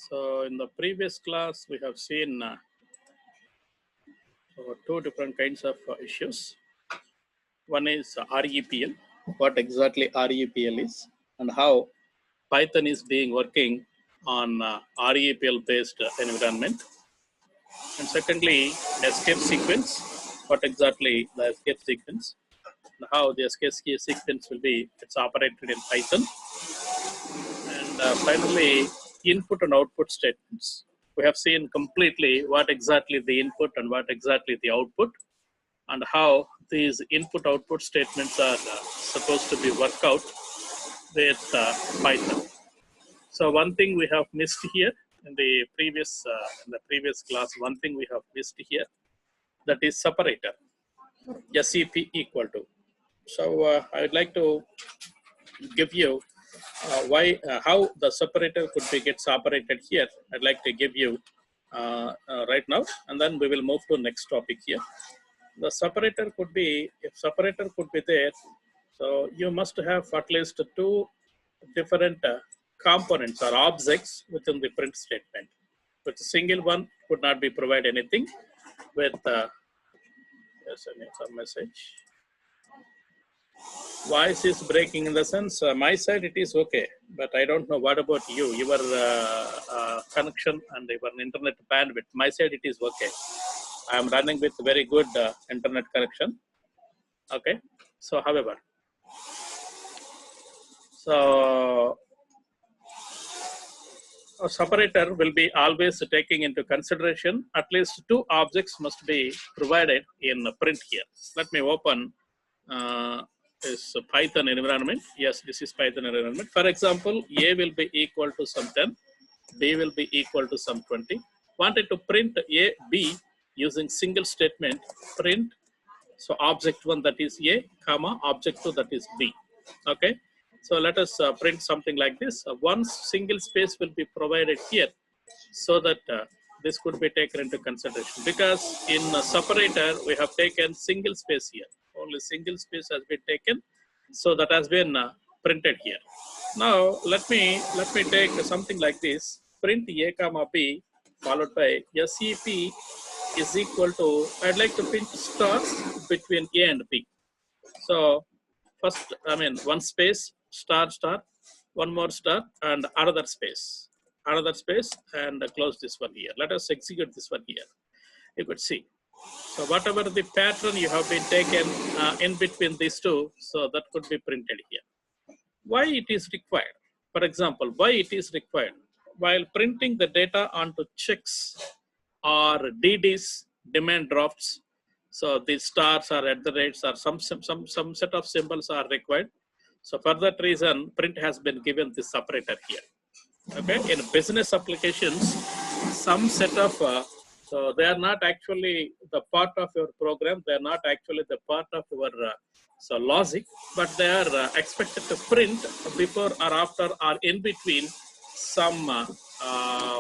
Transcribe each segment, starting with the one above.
So in the previous class, we have seen two different kinds of issues. One is REPL, what exactly REPL is, and how Python is being working on REPL based environment. And secondly, escape sequence, what exactly the escape sequence, and how the escape sequence will be, it's operated in Python. And finally, input and output statements. We have seen completely what exactly the input and what exactly the output, and how these input output statements are supposed to be worked out with Python. So one thing we have missed here in the previous class, one thing we have missed here, that is separator, SEP equal to. So I would like to give you how the separator could be gets operated here. I'd like to give you right now, and then we will move to next topic here. The separator could be, if separator could be there, so you must have at least two different components or objects within the print statement. With a single one could not be provide anything. With yes, I need some message. Voice is breaking in the sense, my side it is okay, but I don't know what about you, your connection and your internet bandwidth. My side it is okay. I am running with very good internet connection. Okay. So, however, so a separator will be always taking into consideration at least two objects must be provided in print here. Let me open this Python environment. Yes, this is Python environment. For example, A will be equal to some 10, B will be equal to some 20. Wanted to print A, B using single statement print. So object 1 that is A, comma, object 2 that is B. Okay. So let us print something like this. One single space will be provided here so that this could be taken into consideration, because in a separator we have taken single space here. Only single space has been taken, so that has been printed here. Now let me take something like this. Print A comma B followed by SEP is equal to, I'd like to print stars between A and B. So first, I mean, one space, star, star, one more star, and another space, and close this one here. Let us execute this one here. You could see. So whatever the pattern you have been taken in between these two, so that could be printed here. Why it is required? For example, why it is required? While printing the data onto checks or DDs, demand drafts, so these stars or at the rates or some set of symbols are required. So for that reason, print has been given this separator here. Okay, in business applications, some set of so they are not actually the part of your program. They are not actually the part of your so logic, but they are expected to print before or after or in between some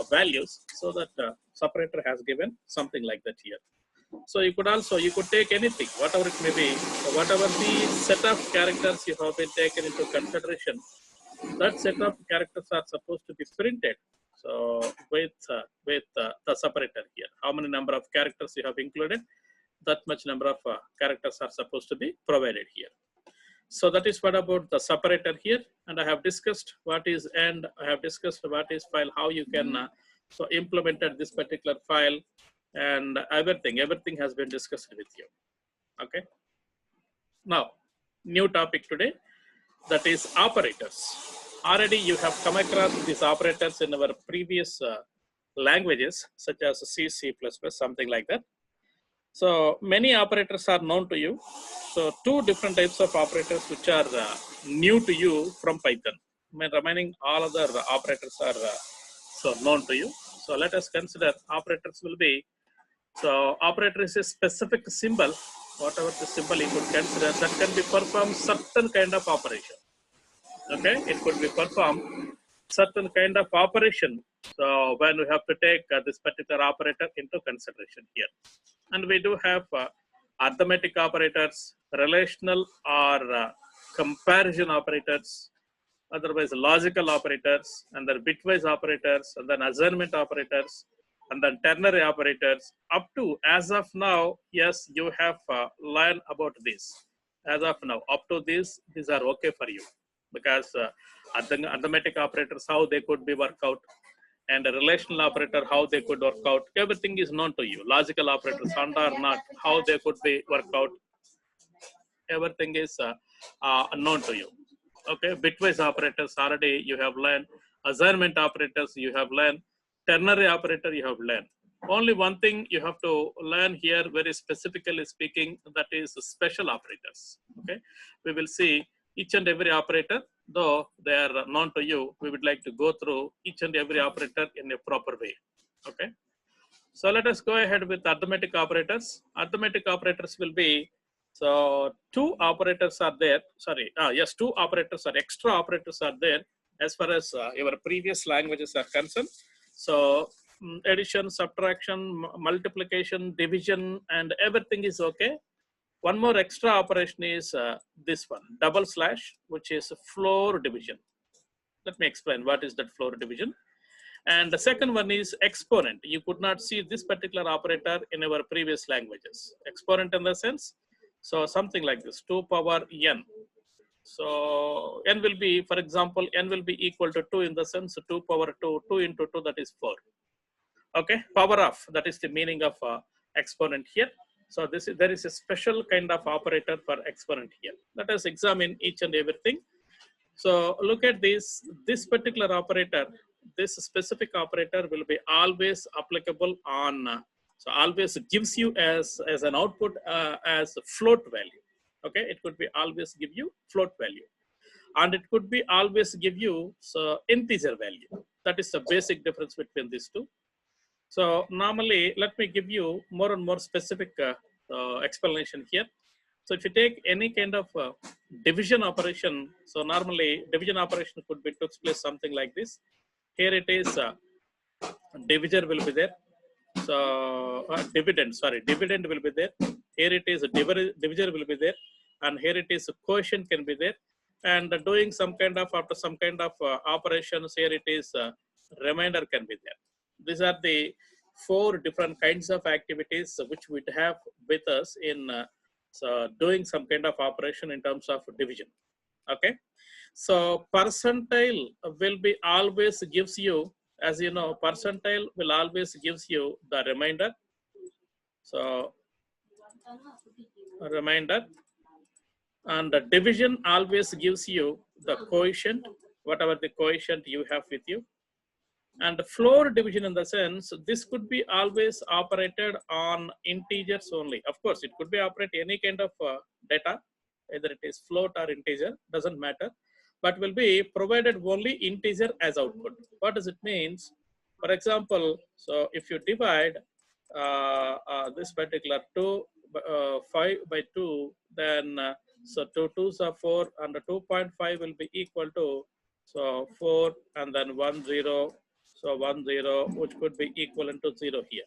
values, so that separator has given something like that here. So you could take anything, whatever it may be, so whatever the set of characters you have been taken into consideration, that set of characters are supposed to be printed. So with the separator here, how many number of characters you have included, that much number of characters are supposed to be provided here. So that is what about the separator here. And I have discussed what is and I have discussed what is file, how you can so implemented this particular file, and everything has been discussed with you. Okay. Now, new topic today, that is operators. Already you have come across these operators in our previous languages, such as C, C++, something like that. So many operators are known to you. So two different types of operators which are new to you from Python. Remaining all other operators are so known to you. So let us consider operators will be, so operator is a specific symbol, whatever the symbol you could consider, that can be performed certain kind of operation. Okay, it could be performed certain kind of operation. So when we have to take this particular operator into consideration here, and we do have arithmetic operators, relational or comparison operators, otherwise logical operators, and then bitwise operators, and then assignment operators, and then ternary operators. Up to as of now, yes, you have learned about this. As of now, up to this, these are okay for you, because arithmetic operators, how they could be worked out, and a relational operator, how they could work out, everything is known to you. Logical operators, and or not, how they could be worked out, everything is known to you. Okay, bitwise operators already you have learned, assignment operators you have learned, ternary operator you have learned. Only one thing you have to learn here, very specifically speaking, that is special operators. Okay, we will see each and every operator, though they are known to you. We would like to go through each and every operator in a proper way. Okay, so let us go ahead with arithmetic operators. Arithmetic operators will be, so two operators are there. Sorry, yes, two operators or extra operators are there as far as your previous languages are concerned. So addition, subtraction, multiplication, division, and everything is okay. One more extra operation is this one, double slash, which is floor division. Let me explain what is that floor division. And the second one is exponent. You could not see this particular operator in our previous languages. Exponent in the sense, so something like this, 2 power n. So n will be, for example, n will be equal to 2 in the sense 2 power 2, 2 into 2, that is 4. Okay, power of, that is the meaning of exponent here. So this is, there is a special kind of operator for exponent here. Let us examine each and everything. So look at this particular operator, this specific operator will be always applicable on, so always gives you as an output as a float value. Okay, it could be always give you float value, and it could be always give you so integer value. That is the basic difference between these two. So normally, let me give you more and more specific explanation here. So if you take any kind of division operation, so normally division operation could be took place something like this. Here it is divisor will be there. So dividend will be there. Here it is divisor will be there, and here it is quotient can be there. And doing some kind of after some kind of operations, here it is remainder can be there. These are the 4 different kinds of activities which we have with us in so doing some kind of operation in terms of division. Okay, so percentile will be always gives you, as you know, percentile will always gives you the remainder. So a remainder, and the division always gives you the quotient, whatever the quotient you have with you. And floor division in the sense, this could be always operated on integers only. Of course, it could be operated any kind of data, either it is float or integer, doesn't matter, but will be provided only integer as output. What does it means? For example, so if you divide this particular 5 by 2, then so 2 2s are 4, and the 2.5 will be equal to so 4, and then 1 0. So 1 0, which could be equivalent to 0 here.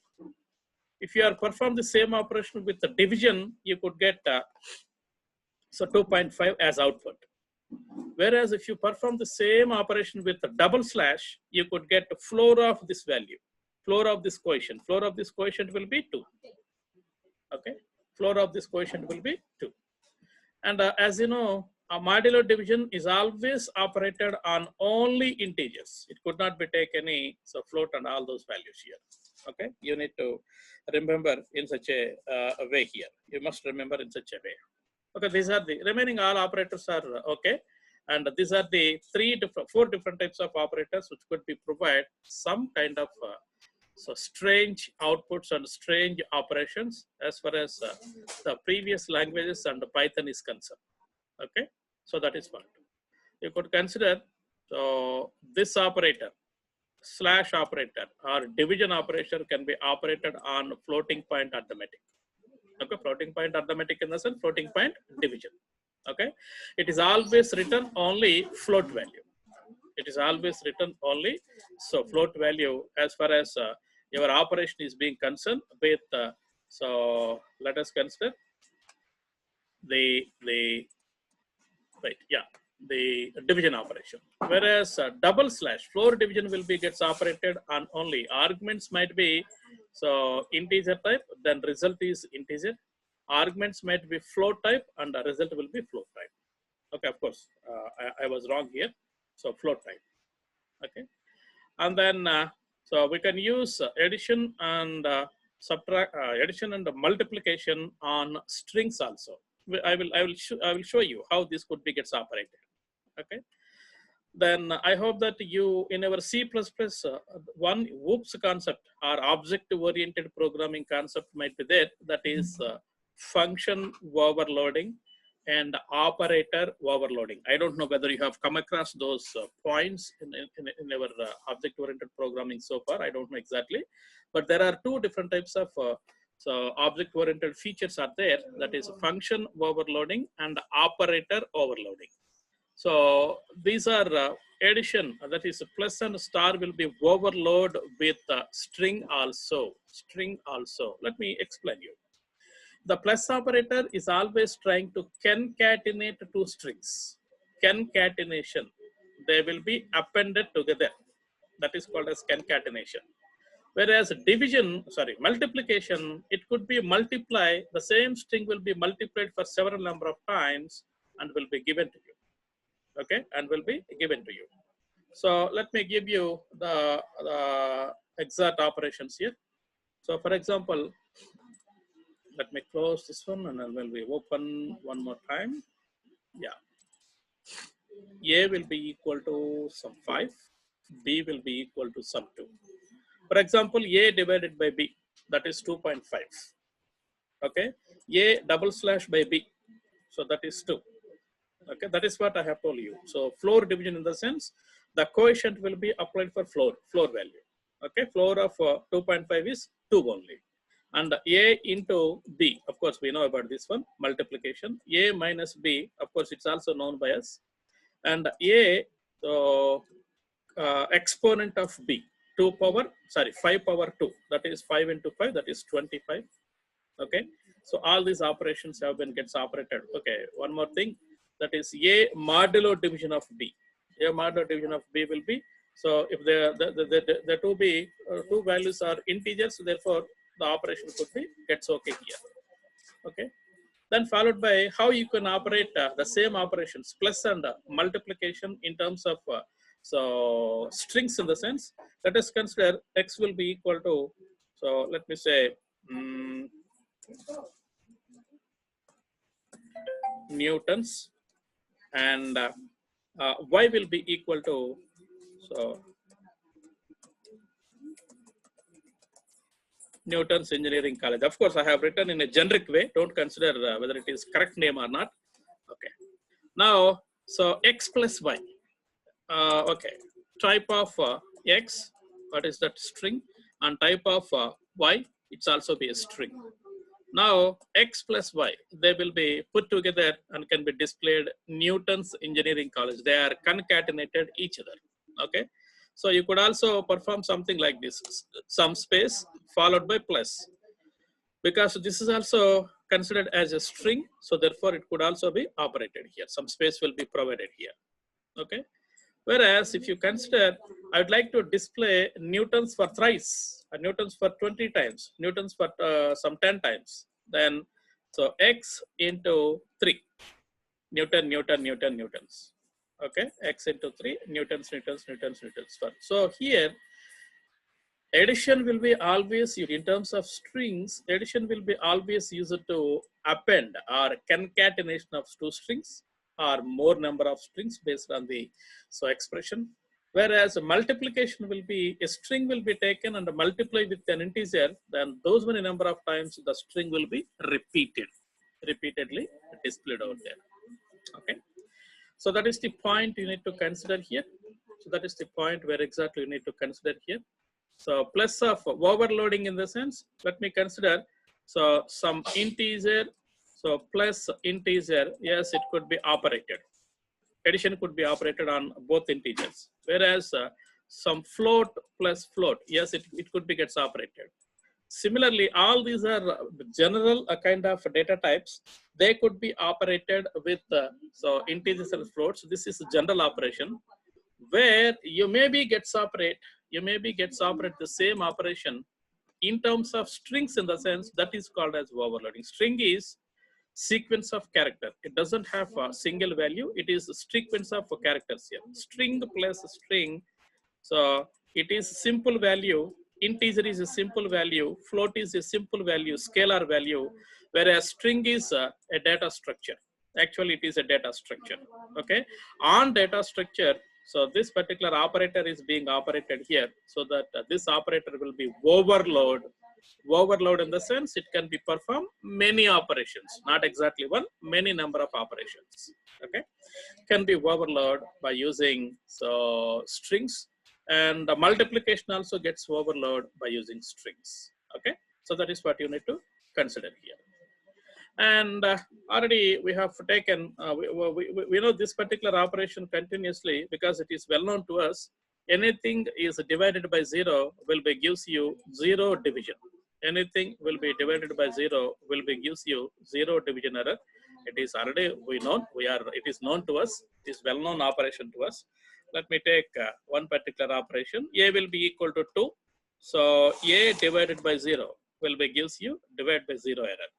If you are perform the same operation with the division, you could get so 2.5 as output. Whereas if you perform the same operation with the double slash, you could get the floor of this value, floor of this quotient. Floor of this quotient will be 2. Okay, floor of this quotient will be 2. And as you know, a modular division is always operated on only integers. It could not be take any so float and all those values here. Okay, you need to remember in such a way here. You must remember in such a way. Okay, these are the remaining all operators are okay, and these are the 4 different types of operators which could be provide some kind of so strange outputs and strange operations as far as the previous languages and Python is concerned. Okay, so that is one. You could consider so this operator, slash operator or division operator can be operated on floating point arithmetic. Okay, floating point arithmetic in the sense floating point division. Okay, it is always written only float value. It is always written only so float value as far as your operation is being concerned with. So let us consider the right, yeah. the division operation. Whereas double slash floor division will be gets operated on only arguments might be so integer type, then result is integer. Arguments might be float type and the result will be float type. Okay, of course, I was wrong here. So float type. Okay, and then so we can use addition and subtract, addition and multiplication on strings also. I will show you how this could be gets operated. Okay, then I hope that you in our C++ one OOPS concept or object oriented programming concept might be there, that is function overloading and operator overloading. I don't know whether you have come across those points in our object oriented programming so far. I don't know exactly, but there are two different types of so object oriented features are there, that is function overloading and operator overloading. So these are addition, that is plus and star will be overload with string also. Let me explain you. The plus operator is always trying to concatenate two strings. Concatenation. They will be appended together. That is called as concatenation. Whereas multiplication, it could be multiply, the same string will be multiplied for several number of times and will be given to you. Okay, and will be given to you. So let me give you the exact operations here. So for example, let me close this one and then will be open one more time. Yeah. A will be equal to sum 5. B will be equal to sum 2. For example, A divided by B, that is 2.5. Okay. A double slash by B, so that is 2. Okay, that is what I have told you. So floor division in the sense, the coefficient will be applied for floor value. Okay, floor of 2.5 is 2 only. And A into B, of course, we know about this one, multiplication. A minus B, of course, it's also known by us. And A, so exponent of B, 5 power 2, that is 5 into 5, that is 25. Okay, so all these operations have been gets operated. Okay, one more thing, that is A modulo division of B. A modulo division of B will be, so if the two values are integers, therefore the operation could be gets okay here. Okay, then followed by how you can operate the same operations plus and multiplication in terms of so strings in the sense, let us consider x will be equal to, so let me say newtons, and y will be equal to, so Newton's Engineering College. Of course, I have written in a generic way. Don't consider whether it is correct name or not. Okay. Now, so x plus y. Okay. Type of x, what is that string? And type of y, it's also be a string. Now, x plus y, they will be put together and can be displayed Newton's Engineering College. They are concatenated each other. Okay. So you could also perform something like this, some space followed by plus, because this is also considered as a string. So therefore it could also be operated here. Some space will be provided here. Okay. Whereas if you consider, I would like to display Newtons for thrice, Newtons for 20 times, Newtons for some 10 times, then so x into 3, Newtons. Okay, x into 3, Newtons. So here, addition will be always used in terms of strings. Addition will be always used to append or concatenation of two strings or more number of strings based on the expression. Whereas multiplication will be, a string will be taken and multiplied with an integer, then those many number of times the string will be repeatedly displayed out there. Okay. So that is the point you need to consider here. So that is the point where exactly you need to consider here. So plus of overloading in the sense, let me consider, so some integer, so plus integer, yes, it could be operated. Addition could be operated on both integers. Whereas some float plus float, yes, it could be gets operated. Similarly, all these are general kind of data types. They could be operated with so integers and floats. This is a general operation where you maybe gets operate the same operation in terms of strings, in the sense that is called as overloading. String is sequence of character. It doesn't have a single value. It is a sequence of characters here. String plus string. So it is simple value. Integer is a simple value. Float is a simple value, scalar value, whereas string is a data structure. Actually, it is a data structure. Okay. On data structure, so this particular operator is being operated here, so that this operator will be overload. Overload in the sense it can be performed many operations, not exactly one, many number of operations. Okay, can be overload by using so strings, and the multiplication also gets overload by using strings. Okay, so that is what you need to consider here. And already we have taken, we know this particular operation continuously because it is well known to us. Anything is divided by 0 will be gives you 0 division. Anything will be divided by 0 will be gives you 0 division error. It is already it is known to us. It is well known operation to us. Let me take one particular operation. A will be equal to 2. So A divided by 0 will be gives you divide by 0 error.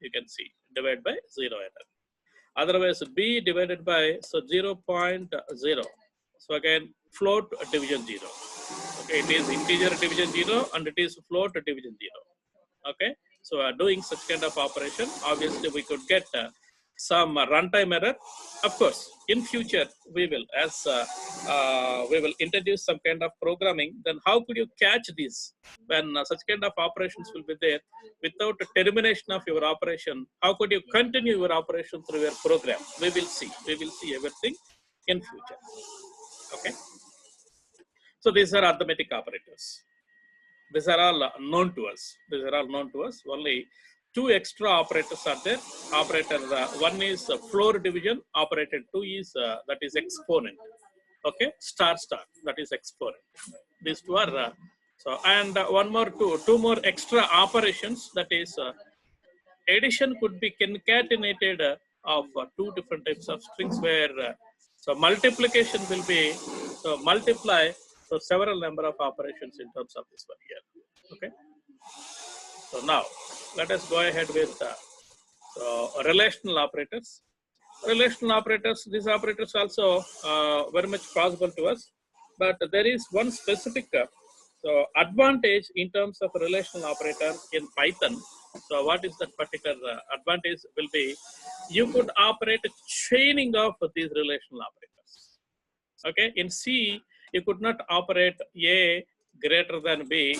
You can see divide by 0 error. Otherwise, B divided by so 0.0. So again, float division 0. Okay, it is integer division 0 and it is float division 0. Okay, so doing such kind of operation, obviously we could get some runtime error. Of course, in future we will, as we will introduce some kind of programming, then how could you catch this when such kind of operations will be there without a termination of your operation? How could you continue your operation through your program? We will see everything in future. Okay, so these are arithmetic operators. These are all known to us. Only two extra operators are there. Operator one is floor division. Operator two is that is exponent. Okay, star that is exponent. These two are so, and two more extra operations, that is addition could be concatenated of two different types of strings, where so multiplication will be so multiply so several number of operations in terms of this one here. Okay, so now let us go ahead with relational operators. Relational operators, these operators also very much possible to us, but there is one specific so advantage in terms of a relational operator in Python. So what is that particular advantage will be, you could operate a chaining of these relational operators. Okay, in C, you could not operate A greater than B,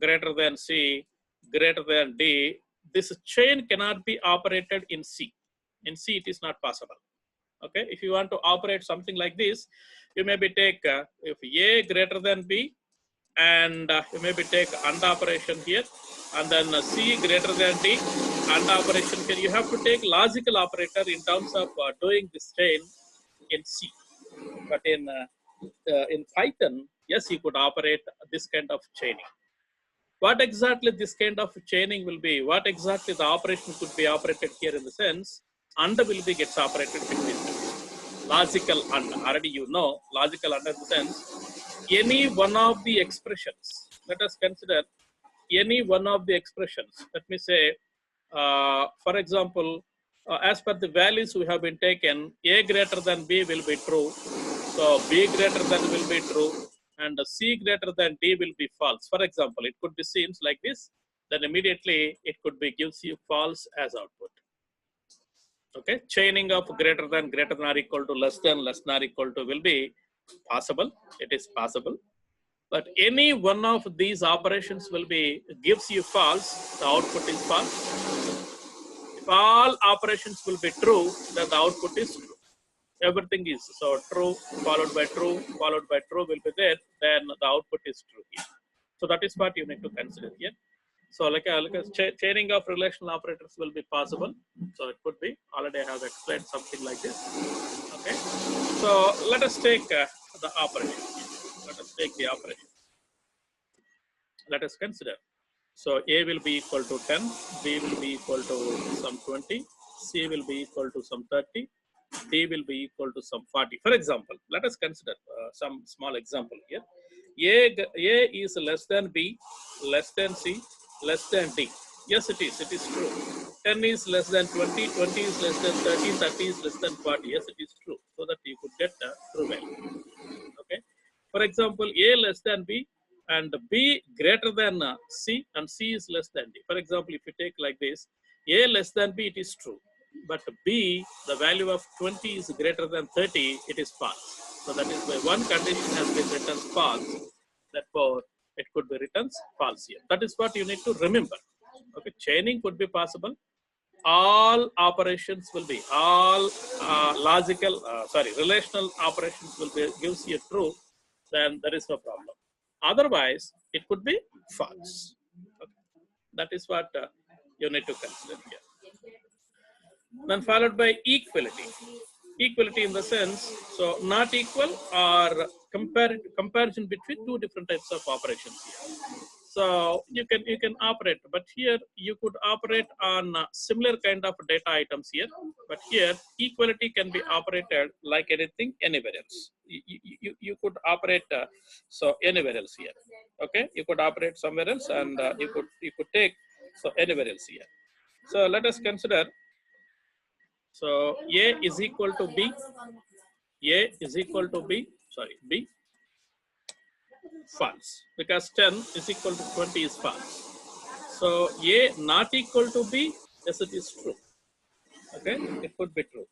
greater than C, greater than D. This chain cannot be operated in C. In C, it is not possible. Okay, if you want to operate something like this, you maybe take if A greater than B, and you maybe take AND operation here, and then C greater than D, AND operation here. You have to take logical operator in terms of doing this chain in C. But in Python, yes, you could operate this kind of chaining. What exactly this kind of chaining will be? What exactly the operation could be operated here in the sense? AND will be gets operated between them. Logical AND. Already you know logical AND in the sense any one of the expressions. Let us consider any one of the expressions. Let me say, for example, as per the values we have been taken, A greater than B will be true. So B greater than will be true, and C greater than D will be false. For example, it could be seen like this. Then immediately it could be gives you false as output. Okay, chaining of greater than or equal to less than or equal to will be possible. It is possible. But any one of these operations will be gives you false, the output is false. If all operations will be true, then the output is true. Everything is so true followed by true will be there, then the output is true here. So that is what you need to consider here. So like a chaining of relational operators will be possible. So it could be, already I have explained something like this. Okay, so let us take the operation. Let us take the operation. Let us consider. So A will be equal to 10, B will be equal to some 20, C will be equal to some 30, D will be equal to some 40. For example, let us consider some small example here. A is less than B, less than C, less than D. Yes, it is true. 10 is less than 20, 20 is less than 30, 30 is less than 40. Yes, it is true. So that you could get a true value. Okay. For example, A less than B and B greater than C and C is less than D. For example, if you take like this, A less than B, it is true. But B, the value of 20 is greater than 30, it is false. So that is why one condition has been written false. Therefore, it could be written false here. That is what you need to remember. Okay, chaining could be possible. All operations will be all relational operations will be gives you true, then there is no problem. Otherwise, it could be false. Okay. That is what you need to consider here. Then followed by equality. Equality in the sense, so not equal or comparison between two different types of operations here. So you can operate, but here you could operate on similar kind of data items here. But here equality can be operated like anything anywhere else. You could operate so anywhere else here. Okay, you could operate somewhere else, and you could take so anywhere else here. So let us consider. So A is equal to B. A is equal to B. Sorry, B. False, because 10 is equal to 20 is false. So A not equal to B, yes, it is true. Okay, it could be true.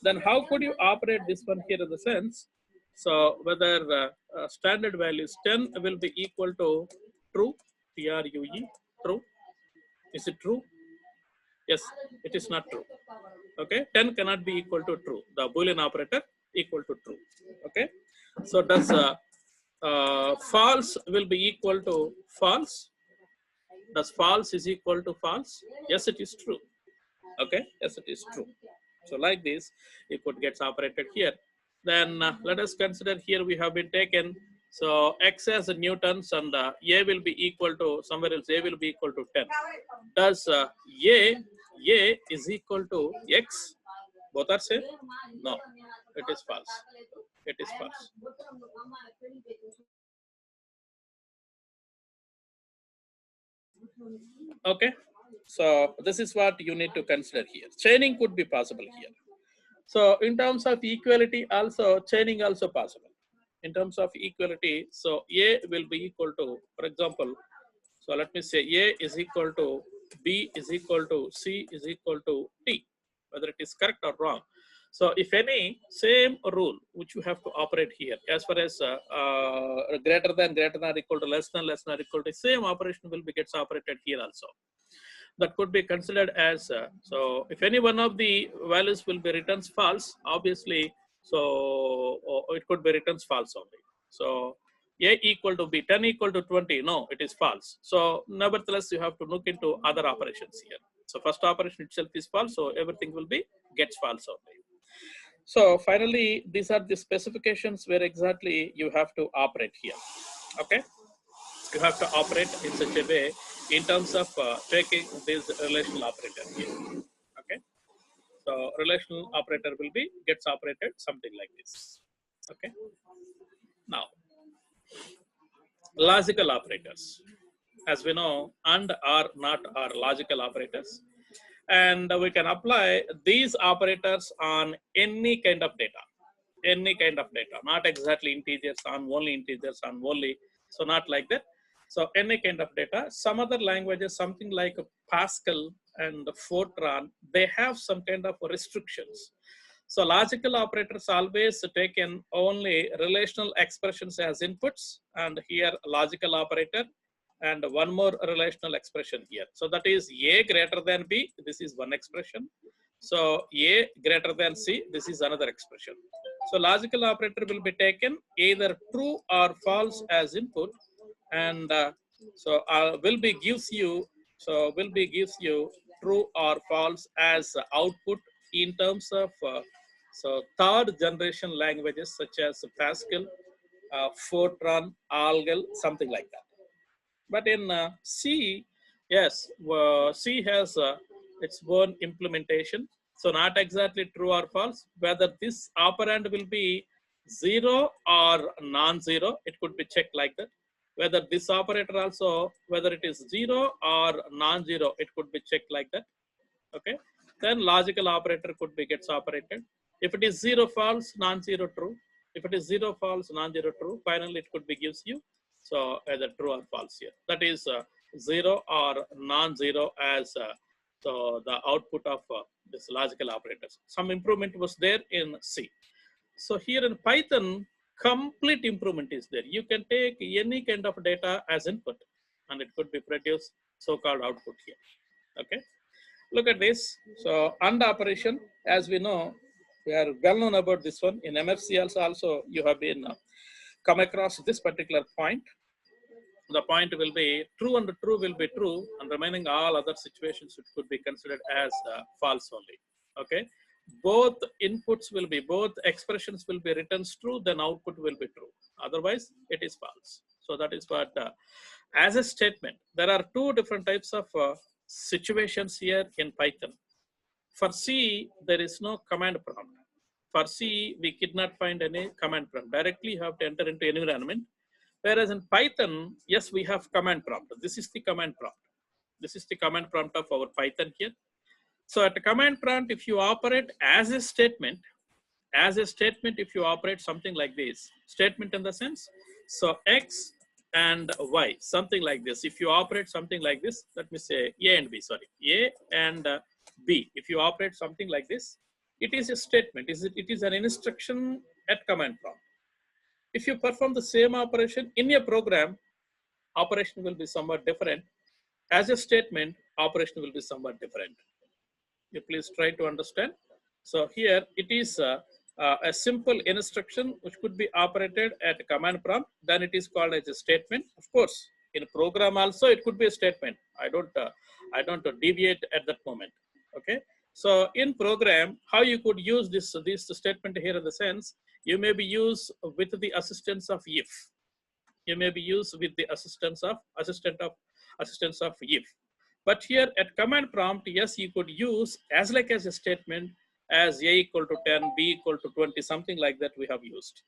Then how could you operate this one here in the sense? So whether standard values 10 will be equal to true, TRUE, true. Is it true? Yes, it is not true. Okay, 10 cannot be equal to true. The Boolean operator equal to true. Okay, so does false will be equal to false? Does false is equal to false? Yes, it is true. Okay, yes, it is true. So like this, it could get operated here. Then let us consider here we have been taken. So x as newtons and A will be equal to somewhere else. A will be equal to 10. Does A is equal to x? Both are same? No, it is false. It is false. Okay, so this is what you need to consider here. Chaining could be possible here. So in terms of equality also, chaining also possible. In terms of equality, so A will be equal to, for example, so let me say A is equal to B is equal to C is equal to T, whether it is correct or wrong. So if any same rule which you have to operate here, as far as greater than equal to less than equal to, same operation will be gets operated here also. That could be considered as so if any one of the values will be returns false, obviously, so it could be returns false only. So A equal to B, 10 equal to 20, no, it is false. So nevertheless, you have to look into other operations here. So first operation itself is false, so everything will be gets false only. So finally, these are the specifications where exactly you have to operate here. Okay, you have to operate in such a way in terms of taking this relational operator here. Okay, so relational operator will be gets operated something like this. Okay, now logical operators, as we know, and are not are logical operators, and we can apply these operators on any kind of data. Any kind of data, not exactly integers on only integers on only, so not like that. So any kind of data. Some other languages, something like Pascal and Fortran, they have some kind of restrictions. So logical operators always taken only relational expressions as inputs, and here logical operator and one more relational expression here. So that is A greater than B, this is one expression. So A greater than C, this is another expression. So logical operator will be taken either true or false as input, and will be gives you true or false as output in terms of so third generation languages such as Pascal, Fortran, Algol, something like that. But in C, Yes, C has its own implementation. So not exactly true or false. Whether this operand will be 0 or non-zero, it could be checked like that. Whether this operator also, whether it is 0 or non-zero, it could be checked like that. Okay. Then logical operator could be gets operated. If it is 0 false, non-zero true. If it is 0 false, non-zero true, finally it could be gives you so either true or false here. That is 0 or non-zero as so the output of this logical operators. Some improvement was there in C. So here in Python, complete improvement is there. You can take any kind of data as input and it could be produced so-called output here. Okay. Look at this. So AND operation, as we know, we are well known about this one. In MFC also you have been come across this particular point. The point will be true and true will be true, and remaining all other situations it could be considered as false only. Okay. Both inputs will be, both expressions will be written true, then output will be true. Otherwise, it is false. So that is what, as a statement, there are two different types of situations here in Python. For C, there is no command prompt. For C, we could not find any command prompt. Directly, you have to enter into environment. Whereas in Python, yes, we have command prompt. This is the command prompt. This is the command prompt of our Python here. So at a command prompt, if you operate as a statement, if you operate something like this, statement in the sense, so X and Y, something like this. If you operate something like this, let me say A and B, sorry, A and B. If you operate something like this, it is a statement. It is an instruction at command prompt. If you perform the same operation in a program, operation will be somewhat different. As a statement, operation will be somewhat different. You please try to understand. So here it is a simple instruction which could be operated at a command prompt. Then it is called as a statement. Of course, in a program also it could be a statement. I don't deviate at that moment. Okay. So in program, how you could use this statement here in the sense, you may be used with the assistance of if. You may be used with the assistance of if. But here at command prompt, yes, you could use as like as a statement as A equal to 10, B equal to 20, something like that we have used.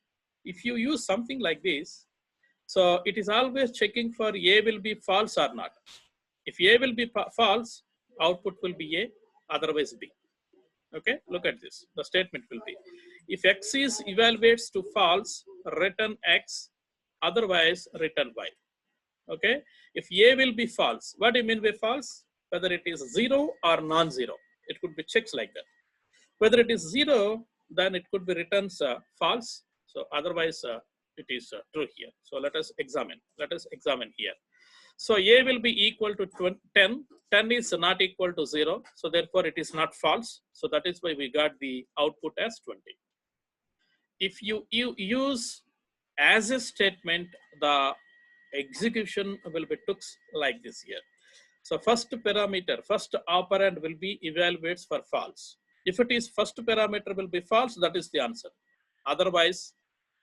If you use something like this, so it is always checking for A will be false or not. If A will be false, output will be A, otherwise B. Okay, look at this. The statement will be, if X is evaluates to false, return X, otherwise return Y. Okay, if A will be false, what do you mean by false? Whether it is 0 or non-zero, it could be checks like that. Whether it is 0, then it could be returns false. So otherwise it is true here. So let us examine here. So A will be equal to 10. 10 is not equal to 0. So therefore it is not false. So that is why we got the output as 20. If you use as a statement, the execution will be took like this here. So first parameter, first operand will be evaluates for false. If it is first parameter will be false, that is the answer. Otherwise,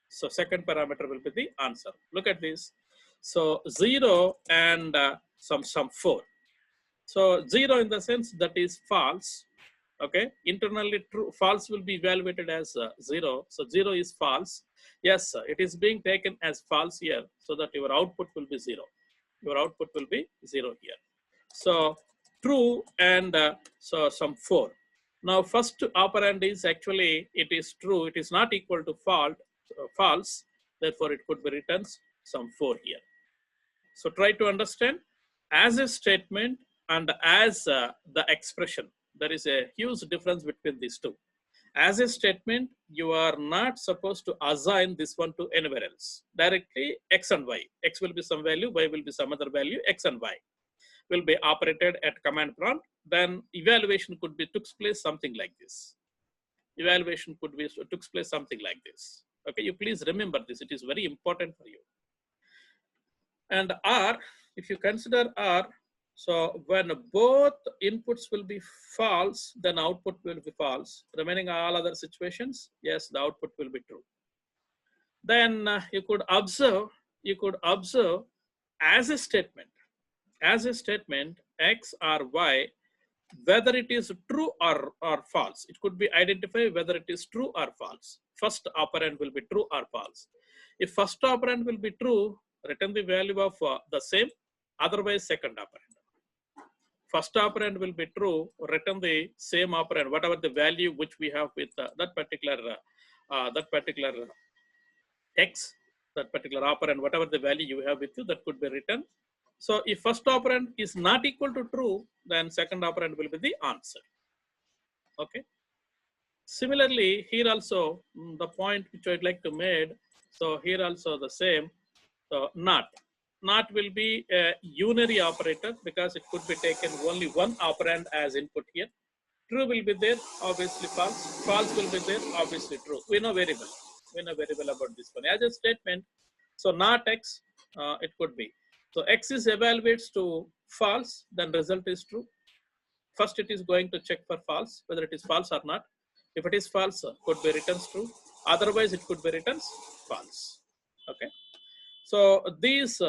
so second parameter will be the answer. Look at this. So 0 and some 4. So 0 in the sense that is false. Okay, internally true, false will be evaluated as 0. So 0 is false. Yes, it is being taken as false here, so that your output will be 0. Your output will be 0 here. So true and so some 4. Now first operand is actually it is true. It is not equal to false. Therefore, it could be returns some 4 here. So try to understand as a statement and as the expression. There is a huge difference between these two. As a statement, you are not supposed to assign this one to anywhere else. Directly X and Y. X will be some value, Y will be some other value, X and Y will be operated at command prompt. Then evaluation could be took place something like this. Evaluation could be took place something like this. Okay, you please remember this. It is very important for you. And R, if you consider R, so when both inputs will be false, then output will be false. Remaining all other situations, yes, the output will be true. Then you could observe as a statement, X or Y, whether it is true or false. It could be identified whether it is true or false. First operand will be true or false. If first operand will be true, return the value of the same, otherwise second operand. First operand will be true, return the same operand, whatever the value which we have with that particular X, that particular operand, whatever the value you have with you, that could be written. So if first operand is not equal to true, then second operand will be the answer. Okay. Similarly, here also the point which I'd like to make. So here also the same. So not will be a unary operator because it could be taken only one operand as input here. True will be there, obviously false. False will be there, obviously true. We know very well. We know very well about this one. As a statement, so not X, it could be. So X is evaluates to false, then result is true. First, it is going to check for false, whether it is false or not. If it is false, could be returns true. Otherwise, it could be returns false. Okay. So these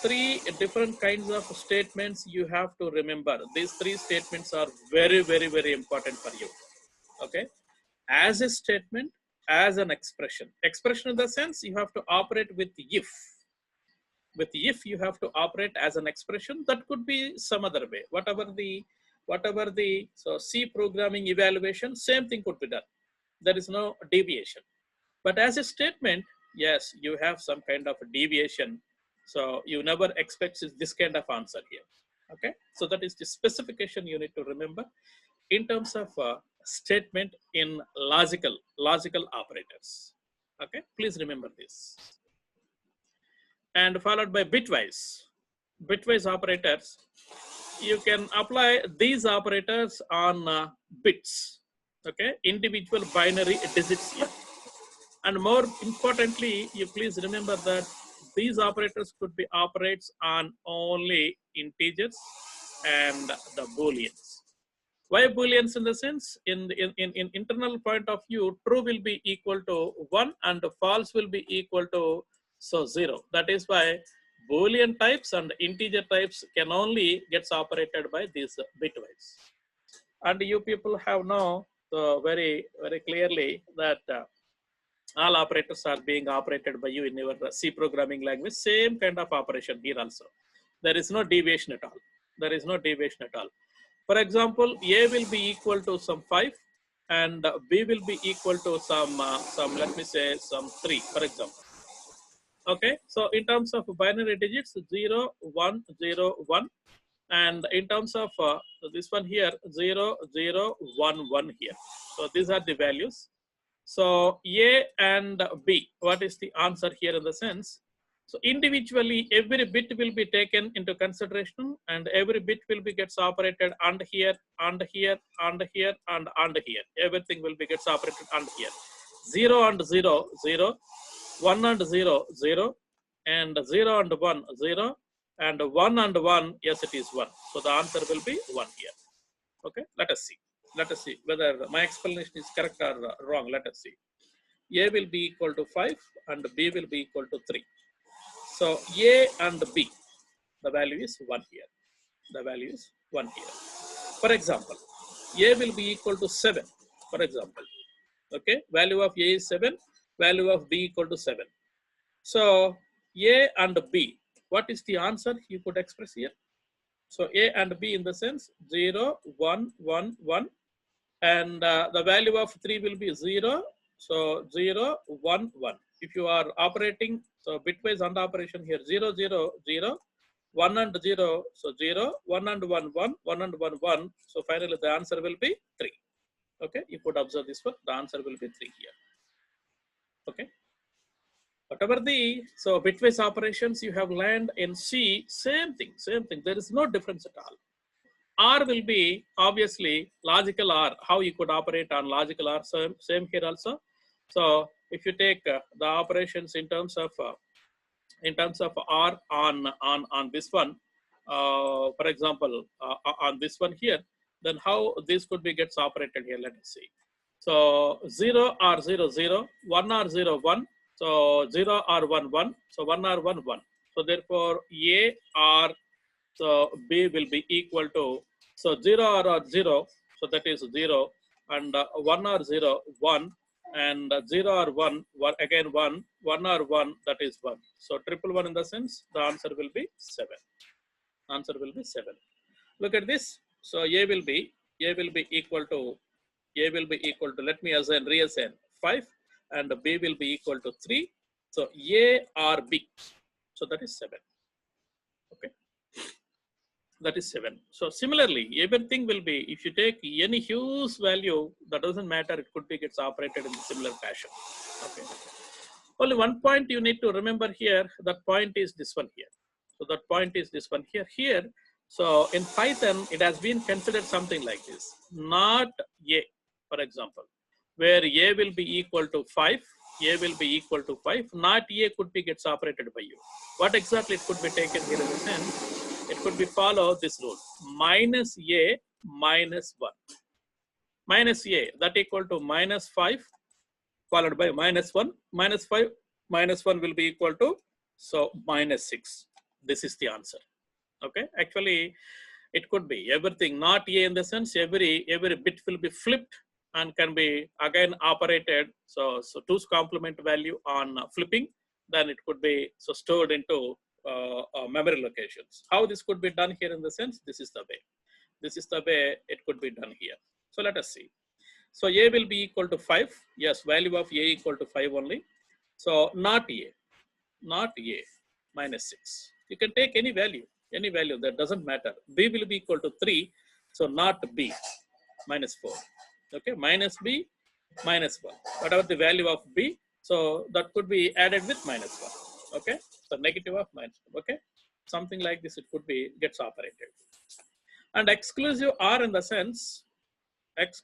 three different kinds of statements you have to remember. These three statements are very, very, very important for you. Okay. As a statement, as an expression. Expression in the sense you have to operate with if. With if you have to operate as an expression, that could be some other way. Whatever the so C programming evaluation, same thing could be done. There is no deviation. But as a statement, yes, you have some kind of a deviation. So you never expect this kind of answer here. Okay. So that is the specification you need to remember in terms of statement in logical operators. Okay. Please remember this. And followed by bitwise operators. You can apply these operators on bits. Okay. Individual binary digits here. And more importantly, you please remember that these operators could be operates on only integers and the booleans. Why booleans in the sense? In internal point of view, true will be equal to 1 and false will be equal to 0. That is why boolean types and integer types can only gets operated by these bitwise. And you people have now very, very clearly that all operators are being operated by you in your C programming language. Same kind of operation here also. There is no deviation at all. There is no deviation at all. For example, A will be equal to some 5 and B will be equal to some let me say some 3, for example. Okay, so in terms of binary digits, 0, 1, 0, 1. And in terms of this one here, 0, 0, 1, 1 here. So these are the values. So A and B, what is the answer here in the sense? So individually, every bit will be taken into consideration and every bit will be gets operated and here, and here, and here, and here. Everything will be gets operated and here. 0 and 0, 0, 1 and 0, 0, and 0 and 1, 0, and 1 and 1, yes, it is 1. So the answer will be 1 here. Okay, let us see. Let us see whether my explanation is correct or wrong. Let us see. A will be equal to 5 and B will be equal to 3. So A and B, the value is 1 here. The value is 1 here. For example, A will be equal to 7, for example. Okay, value of A is 7, value of B equal to 7. So A and B, what is the answer you could express here? So A and B in the sense 0, 1, 1, 1. And the value of 3 will be 0. So 0, 1, 1. If you are operating, so bitwise AND operation here, 0, 0, 0, 1 and 0. So 0, 1 and 1, 1, 1 and 1, 1. So finally the answer will be 3. Okay, you could observe this one. The answer will be 3 here. Okay. Whatever the, so bitwise operations you have learned in C, same thing. There is no difference at all. R will be obviously logical R, how you could operate on logical R, same here also. So if you take the operations in terms of R on this one, for example, on this one here, then how this could be gets operated here, let us see. So 0 or 0, 0, 1 or 0, 1. So 0 or 1, 1. So 1 or 1, 1. So therefore A or So B will be equal to, so 0 or 0, so that is 0, and 1 or 0, 1, and 0 or 1, again 1, 1 or 1, that is 1. So triple 1 in the sense, the answer will be 7. Answer will be 7. Look at this. So A will be equal to, let me assign, reassign 5, and B will be equal to 3. So A or B. So that is 7. Okay. That is 7. So similarly, everything will be, if you take any huge value, that doesn't matter, it could be gets operated in similar fashion. Okay. Only one point you need to remember here, that point is this one here. So that point is this one here. Here, so in Python, it has been considered something like this, not A, for example, where A will be equal to 5, A will be equal to 5, not A could be gets operated by you. What exactly it could be taken here in the sense, it could be follow this rule, minus A minus 1. Minus A, that equal to minus 5, followed by minus 1, minus 5, minus 1 will be equal to, so minus 6. This is the answer. Okay, actually it could be everything, not A in the sense, every bit will be flipped and can be again operated. So 2's complement value on flipping, then it could be so stored into memory locations. How this could be done here in the sense, this is the way. This is the way it could be done here. So let us see. So A will be equal to 5. Yes, value of A equal to 5 only. So not A, minus 6. You can take any value, that doesn't matter. B will be equal to 3. So not B, minus 4. Okay, minus B, minus 1. Whatever the value of B, so that could be added with minus 1. Okay, so negative of minus 1. Okay, something like this, it could be gets operated. And exclusive R in the sense, if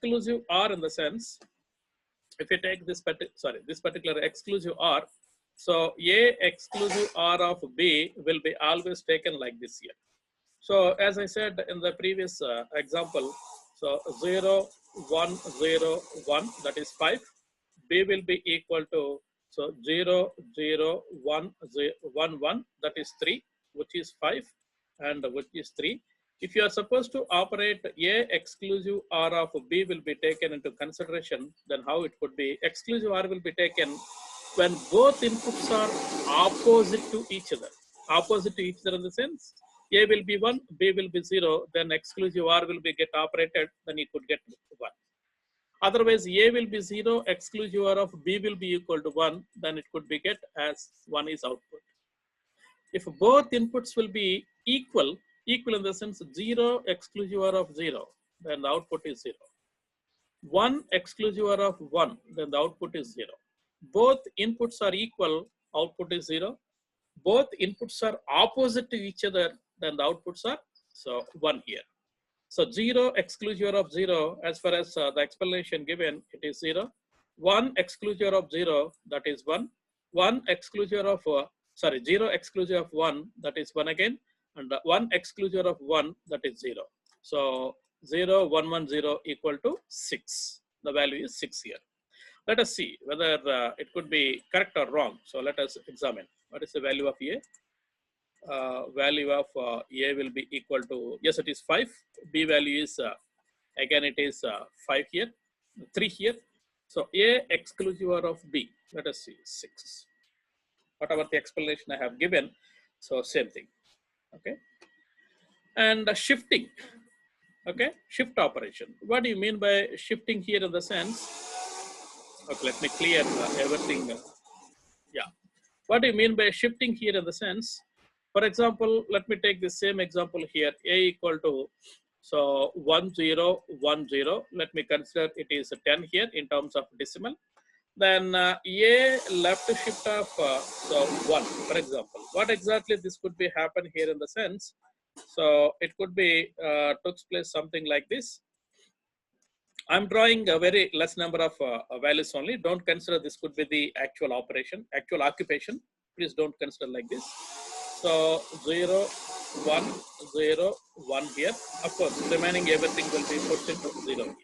you take this particular exclusive R, so A exclusive R of B will be always taken like this here. So as I said in the previous example, so 0, 1, 0, 1, that is 5. B will be equal to, so 0, 0, 1, 0, 1, 1, that is 3, which is 5, and which is 3. If you are supposed to operate A exclusive R of B will be taken into consideration, then how it could be? Exclusive R will be taken when both inputs are opposite to each other. Opposite to each other in the sense, A will be 1, B will be 0, then exclusive R will be get operated, then you could get 1. Otherwise, A will be 0, exclusive R of B will be equal to 1, then it could be get as 1 is output. If both inputs will be equal in the sense 0 exclusive R of 0, then the output is 0. 1 exclusive R of 1, then the output is 0. Both inputs are equal, output is 0. Both inputs are opposite to each other, then the outputs are, so 1 here. So 0 exclusive of 0, as far as the explanation given, it is 0. 1 exclusive of 0, that is 1. 1 exclusive of, 0 exclusive of 1, that is 1 again. And 1 exclusive of 1, that is 0. So 0, 1, 1, 0 equal to 6. The value is 6 here. Let us see whether it could be correct or wrong. So let us examine. What is the value of A? Value of A will be equal to, yes, it is 5. B value is, again, it is 5 here, 3 here. So A exclusive of B, let us see, 6. Whatever the explanation I have given, so same thing. Okay. And shifting. Okay, shift operation. What do you mean by shifting here in the sense? Okay, let me clear everything. Yeah. What do you mean by shifting here in the sense? For example, let me take the same example here. A equal to, so 1, 0, 1, 0. Let me consider it is 10 here in terms of decimal. Then A left shift of, so 1, for example. What exactly this could be happen here in the sense? So it could be took place something like this. I'm drawing a very less number of values only. Don't consider this could be the actual operation, actual occupation. Please don't consider like this. So 0, 1, 0, 1 here. Of course, remaining everything will be put into 0 here.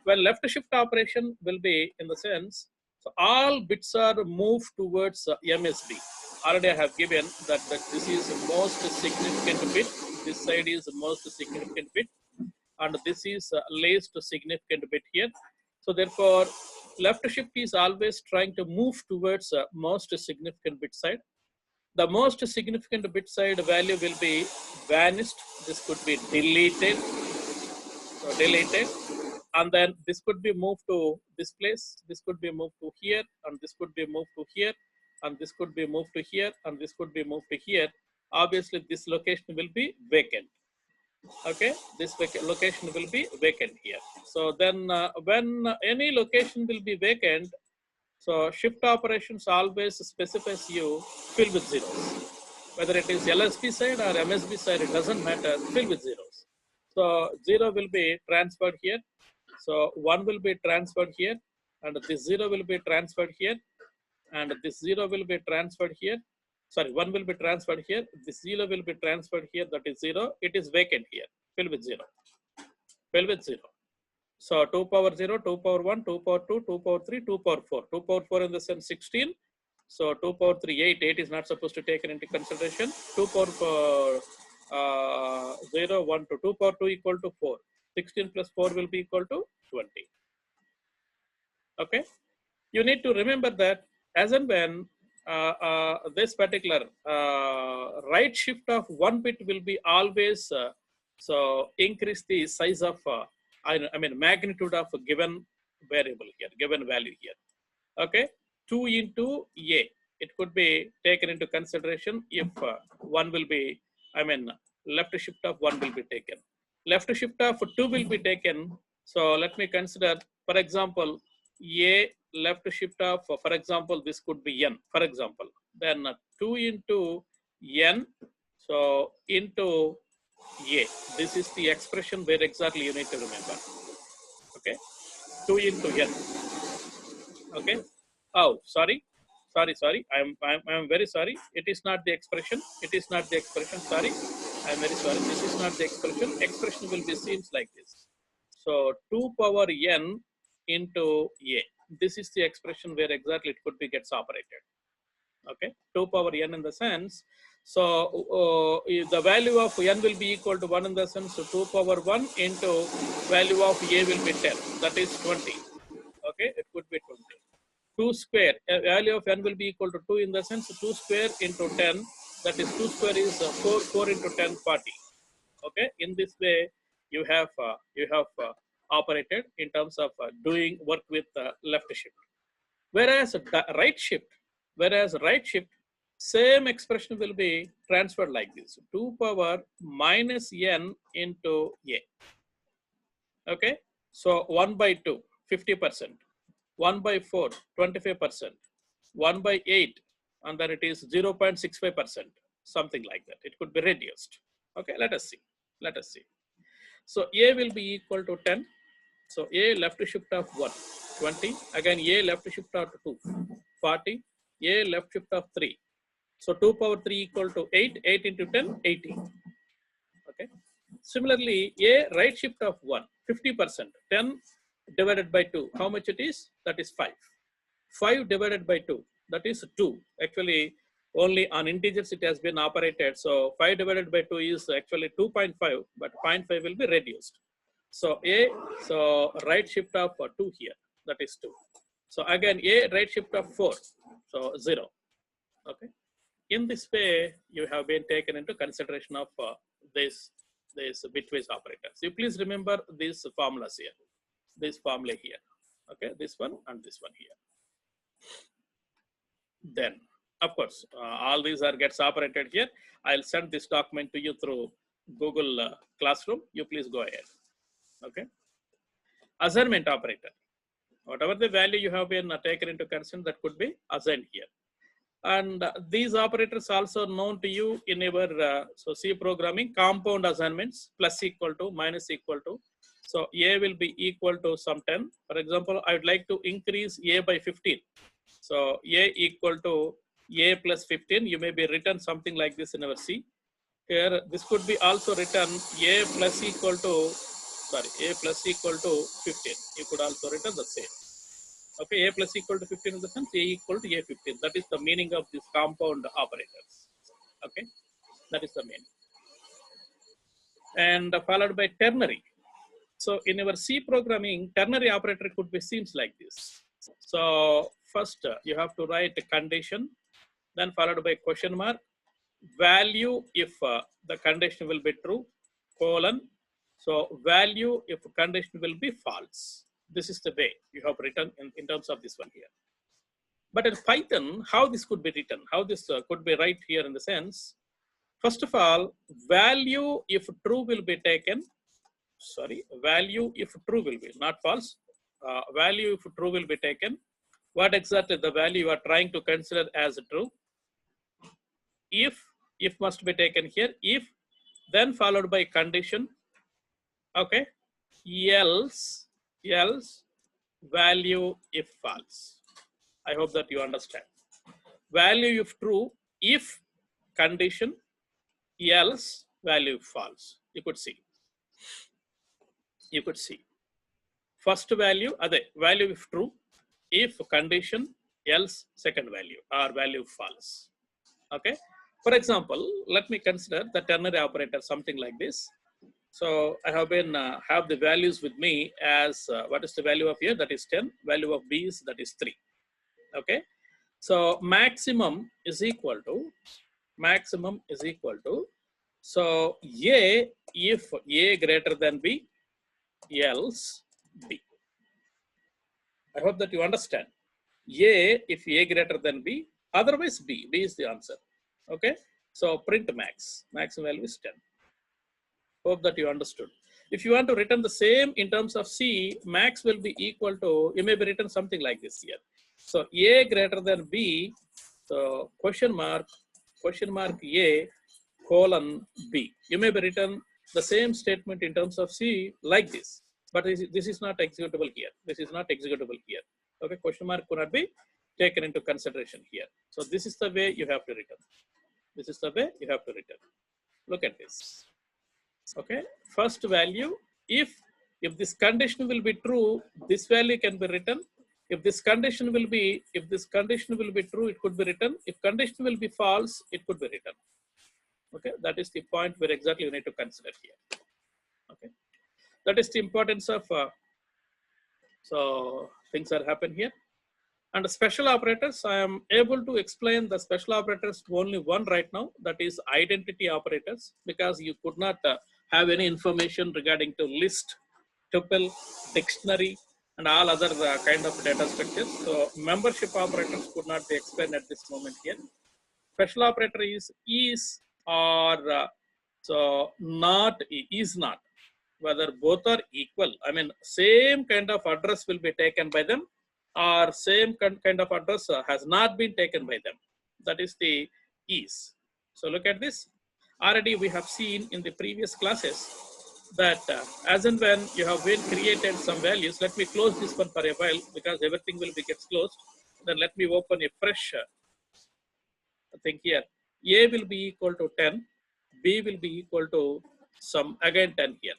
Well, left shift operation will be in the sense, so all bits are moved towards MSB. Already I have given that this is the most significant bit this side is the most significant bit, and this is least significant bit here. So therefore, left shift is always trying to move towards most significant bit side. The most significant bit side value will be vanished. This could be deleted. So deleted, and then this could be moved to this place. This could be moved to here, and this could be moved to here, and this could be moved to here, and this could be moved to here. Obviously, this location will be vacant. Okay, this location will be vacant here. So then when any location will be vacant, so shift operations always specifies you fill with zeros. Whether it is LSB side or MSB side, it doesn't matter, fill with zeros. So 0 will be transferred here. So 1 will be transferred here, and this 0 will be transferred here, and this 0 will be transferred here. Sorry, 1 will be transferred here. This 0 will be transferred here. That is 0. It is vacant here. Fill with 0. Fill with 0. So 2 power 0, 2 power 1, 2 power 2, 2 power 3, 2 power 4. 2 power 4 in the sense 16. So 2 power 3, 8. 8 is not supposed to take into consideration. 2 power 0, 1 to 2 power 2 equal to 4. 16 plus 4 will be equal to 20. Okay. You need to remember that as and when this particular right shift of 1 bit will be always so increase the size of I mean magnitude of a given variable here, given value here. Okay, 2 into a, it could be taken into consideration if 1 will be, I mean left shift of 1 will be taken, left shift of 2 will be taken. So let me consider, for example, a left shift of, for example, this could be n, for example, then 2 into n, so into a. This is the expression where exactly you need to remember. Okay, 2 into n. Okay. Oh, sorry. I'm very sorry. It is not the expression. It is not the expression. Sorry. I'm very sorry. This is not the expression. Expression will be seems like this. So 2 power n into a. This is the expression where exactly it could be gets operated. Okay, 2 power n in the sense. So the value of n will be equal to 1 in the sense. So 2 power 1 into value of a will be 10. That is 20. Okay, it could be 20. 2 square, value of n will be equal to 2 in the sense 2 square into 10. That is 2 square is 4. 4 into 10, 40. Okay, in this way you have operated in terms of doing work with left shift. Whereas right shift, same expression will be transferred like this: 2 power minus n into a. Okay, so 1 by 2, 50%, 1 by 4, 25%, 1 by 8, and then it is 0.65%, something like that. It could be reduced. Okay, let us see. So a will be equal to 10. So a left shift of 1, 20. Again a left shift of 2, 40. A left shift of 3. So 2 power 3 equal to 8. 8 into 10, 80. Okay. Similarly, a right shift of 1, 50%. 10 divided by 2. How much it is? That is 5. 5 divided by 2. That is 2. Actually, only on integers it has been operated. So 5 divided by 2 is actually 2.5, but 0.5 will be reduced. So so right shift of 2 here, that is 2. So again, a right shift of 4, so 0. Okay. In this way, you have been taken into consideration of this bitwise operators. You please remember these formulas here, this formula here. Okay, this one and this one here. Then, of course, all these are gets operated here. I'll send this document to you through Google Classroom. You please go ahead. Okay. Assignment operator. Whatever the value you have been taken into consideration, that could be assigned here. And these operators also known to you in your so C programming, compound assignments, plus equal to, minus equal to. So a will be equal to some 10. For example, I would like to increase a by 15. So a equal to a plus 15. You may be written something like this in our C. Here, this could be also written a plus equal to, sorry, a plus equal to 15. You could also written the same. Okay, a plus equal to 15 in the sense a equal to a15. That is the meaning of this compound operators. Okay, that is the meaning. and followed by ternary. So in our C programming, ternary operator could be seems like this. So first you have to write a condition, then followed by question mark, value if the condition will be true, colon. So value if condition will be false. This is the way you have written in terms of this one here. But in Python, how this could be written, how this could be right here in the sense, first of all, value if true will be taken, value if true will be, not false, value if true will be taken. What exactly the value you are trying to consider as true? If must be taken here, if, then followed by condition, okay, else value if false. I hope that you understand. Value if true, if condition, else value if false. You could see. First value, value if true, if condition, else second value or value false. Okay. For example, let me consider the ternary operator, something like this. So I have been have the values with me as what is the value of here? That is 10. Value of B is that is 3. Okay. So maximum is equal to so A if A greater than B, else B. I hope that you understand. A if A greater than B, otherwise B. B is the answer. Okay. So print max. Maximum value is 10. Hope that you understood. If you want to return the same in terms of C, max will be equal to, you may be written something like this here. So A greater than B, so question mark A colon B. You may be written the same statement in terms of C like this, but this is not executable here. This is not executable here. Okay, question mark could not be taken into consideration here. So this is the way you have to return. This is the way you have to return. Look at this. Okay, first value, if this condition will be true, this value can be written. If this condition will be true, it could be written. If condition will be false, it could be written. Okay, that is the point where exactly you need to consider here. Okay, that is the importance of so things that happen here. And the special operators, I am able to explain the special operators to only one right now, that is identity operators, because you could not have any information regarding to list, tuple, dictionary, and all other kind of data structures. So membership operators could not be explained at this moment here. Special operator is or so not is not, whether both are equal. I mean, same kind of address will be taken by them, or same kind of address has not been taken by them. That is the is. So look at this. Already we have seen in the previous classes that as and when you have been created some values, let me close this one for a while because everything will be gets closed. Then let me open a fresh thing here. A will be equal to 10, B will be equal to some again 10 here.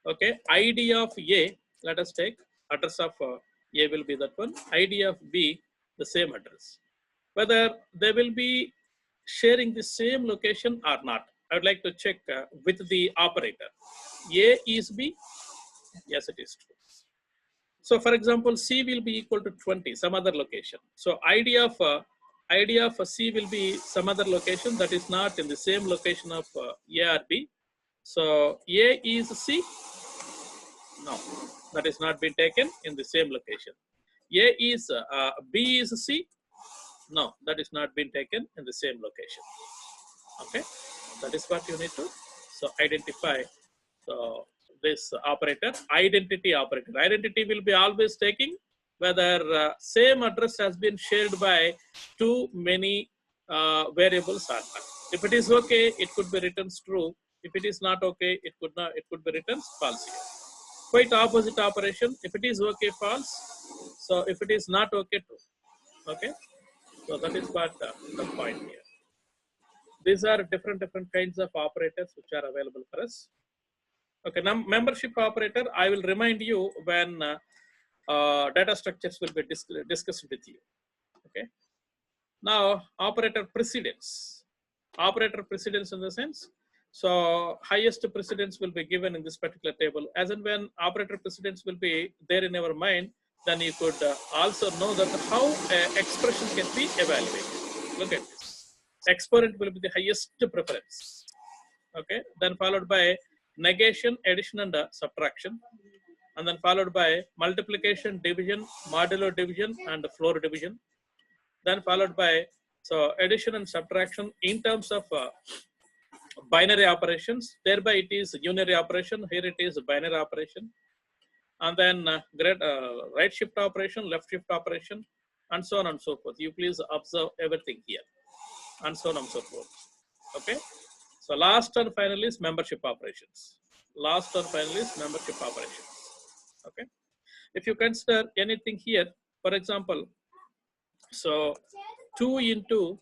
Okay, ID of A, let us take address of A will be that one, ID of B, the same address. Whether they will be sharing the same location or not, I would like to check with the operator. A is B, yes it is true. So for example, C will be equal to 20, some other location. So ID of C will be some other location that is not in the same location of A or B. So A is C. No, that is not been taken in the same location. A is B is C. No, that is not been taken in the same location. Okay, that is what you need to identify. So this operator, identity operator. Identity will be always taking whether same address has been shared by too many variables or not. If it is okay, it could be written true. If it is not okay, it could not. It could be written false here. Quite opposite operation. If it is okay, false. So if it is not okay, true. Okay. So that is what the point here. These are different kinds of operators which are available for us. Okay. Now membership operator, I will remind you when data structures will be discussed with you. Okay. Now operator precedence. Operator precedence in the sense, So highest precedence will be given in this particular table. As and when operator precedence will be there in our mind, then you could also know that how expression can be evaluated. Look at this. Exponent will be the highest preference. Okay. Then followed by negation, addition, and subtraction. And then followed by multiplication, division, modulo division, and floor division. Then followed by addition and subtraction in terms of binary operations. Thereby it is unary operation. Here it is binary operation. And then right shift operation, left shift operation, and so on and so forth. You please observe everything here, and so on and so forth. Okay. So last and final is membership operations. Last and final is membership operations. Okay. If you consider anything here, for example, so 2 into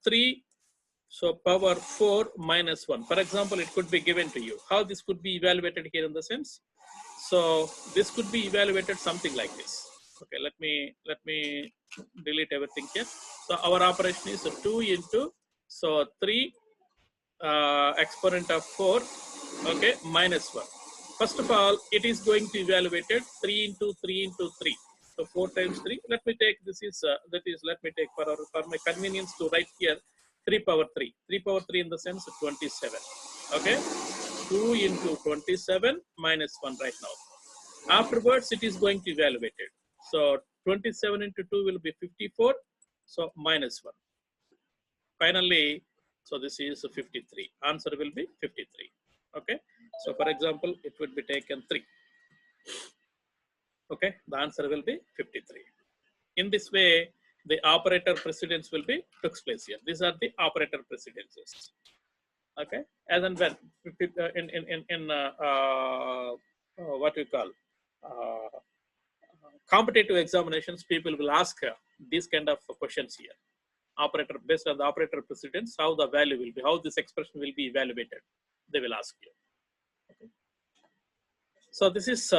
3, so power 4 minus 1. For example, it could be given to you. How this could be evaluated here in the sense? So this could be evaluated something like this. Okay, let me delete everything here. So our operation is 2 into 3 exponent of 4, okay, minus 1. First of all, it is going to evaluated 3 into 3 into 3. So 4 times 3. Let me take this is let me take for my convenience to write here 3 power 3. 3 power 3 in the sense 27. Okay, 2 into 27 minus 1 right now. Afterwards, it is going to evaluate it. So 27 into 2 will be 54. So minus 1. Finally, so this is 53. Answer will be 53. Okay. So for example, it would be taken 3. Okay. The answer will be 53. In this way, the operator precedence will be took place here. These are the operator precedences. Okay. As and when in what we call competitive examinations, people will ask these kind of questions here. Operator based on the operator precedence, how the value will be, how this expression will be evaluated. They will ask you. Okay. So this is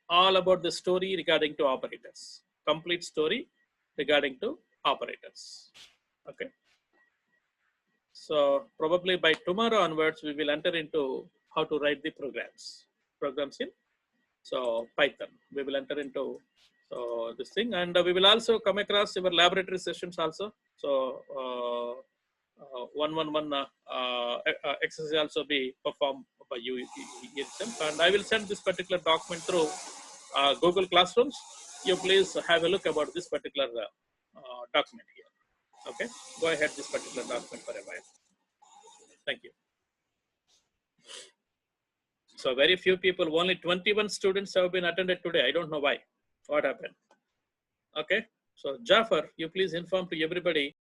all about the story regarding to operators. Complete story regarding to operators. Okay. So probably by tomorrow onwards, we will enter into how to write the programs in Python. We will enter into this thing, and we will also come across your laboratory sessions also. So 111 exercise also be performed by you itself, and I will send this particular document through Google Classrooms. You please have a look about this particular document here. Okay, go ahead this particular document for a while. Thank you. So very few people, only 21 students have been attended today. I don't know why. What happened? Okay. So Jafar, you please inform to everybody